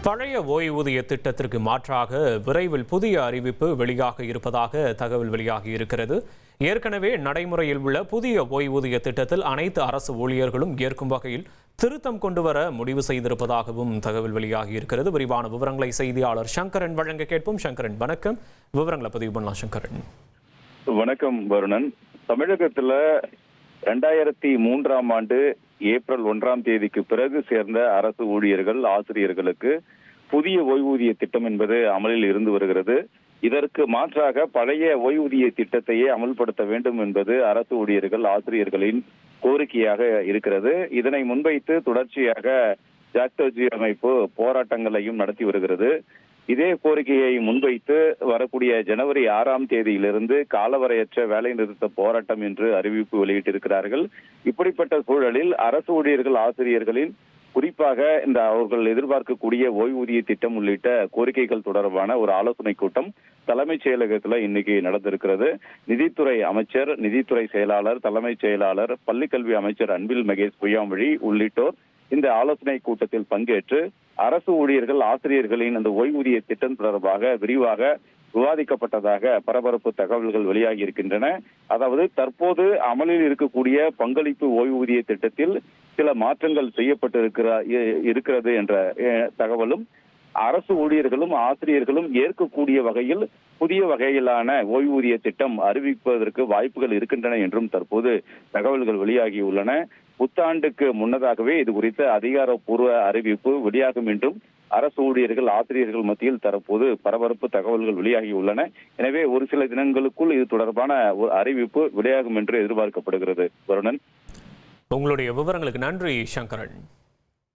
பழைய ஓய்வூதிய திட்டத்திற்கு மாற்றாக விரைவில் புதிய அறிவிப்பு வெளியாக இருப்பதாக தகவல் வெளியாகி இருக்கிறது. ஏற்கனவே நடைமுறையில் உள்ள புதிய ஓய்வூதிய திட்டத்தில் அனைத்து அரசு ஊழியர்களும் ஏற்கும் வகையில் திருத்தம் கொண்டுவர முடிவு செய்திருப்பதாகவும் தகவல் வெளியாகி இருக்கிறது. விரிவான விவரங்களை செய்தியாளர் சங்கரன் வழங்க கேட்போம். சங்கரன், வணக்கம். விவரங்களை பதிவு பண்ணலாம். சங்கரன், வணக்கம் வருணன். தமிழகத்துல 2003ஆம் ஆண்டு ஏப்ரல் 1ஆம் தேதிக்கு பிறகு சேர்ந்த அரசு ஊழியர்கள், ஆசிரியர்களுக்கு புதிய ஓய்வூதிய திட்டம் என்பது அமலில் இருந்து வருகிறது. இதற்கு மாற்றாக பழைய ஓய்வூதிய திட்டத்தையே அமல்படுத்த வேண்டும் என்பது அரசு ஊழியர்கள், ஆசிரியர்களின் கோரிக்கையாக இருக்கிறது. இதனை முன்வைத்து தொடர்ச்சியாக ஜாக்டோஜி அமைப்பு போராட்டங்களையும் நடத்தி வருகிறது. இதே கோரிக்கையை முன்வைத்து வரக்கூடிய ஜனவரி 6ஆம் தேதியிலிருந்து காலவரையற்ற வேலை நிறுத்த போராட்டம் என்று அறிவிப்பு வெளியிட்டிருக்கிறார்கள். இப்படிப்பட்ட சூழலில் அரசு ஊழியர்கள், ஆசிரியர்களின் குறிப்பாக இந்த அவர்கள் எதிர்பார்க்கக்கூடிய ஓய்வூதிய திட்டம் உள்ளிட்ட கோரிக்கைகள் தொடர்பான ஒரு ஆலோசனை கூட்டம் தலைமைச் செயலகத்துல இன்னைக்கு நடந்திருக்கிறது. நிதித்துறை அமைச்சர், நிதித்துறை செயலாளர், தலைமைச் செயலாளர், பள்ளிக்கல்வி அமைச்சர் அன்பில் மகேஷ் பொய்யாமொழி உள்ளிட்டோர் இந்த ஆலோசனை கூட்டத்தில் பங்கேற்று அரசு ஊழியர்கள், ஆசிரியர்களின் அந்த ஓய்வூதிய திட்டம் தொடர்பாக விரிவாக விவாதிக்கப்பட்டதாக பரபரப்பு தகவல்கள் வெளியாகி இருக்கின்றன. அதாவது தற்போது அமலில் இருக்கக்கூடிய பங்களிப்பு ஓய்வூதிய திட்டத்தில் சில மாற்றங்கள் செய்யப்பட்டு இருக்கிறது என்ற தகவலும், அரசு ஊழியர்களும் ஆசிரியர்களும் ஏற்கக்கூடிய வகையில் புதிய வகையிலான ஓய்வூதிய திட்டம் அறிவிப்பதற்கு வாய்ப்புகள் இருக்கின்றன என்றும் தற்போது தகவல்கள் வெளியாகியுள்ளன. புத்தாண்டுக்கு முன்னதாகவே இது குறித்த அதிகாரப்பூர்வ அறிவிப்பு வெளியாகும் என்றும் அரசு ஊழியர்கள், ஆசிரியர்கள் மத்தியில் தற்போது பரபரப்பு தகவல்கள் வெளியாகியுள்ளன. எனவே ஒரு சில தினங்களுக்குள் இது தொடர்பான ஒரு அறிவிப்பு வெளியாகும் என்று எதிர்பார்க்கப்படுகிறது. வருணன், உங்களுடைய விவரங்களுக்கு நன்றி. சங்கரன்.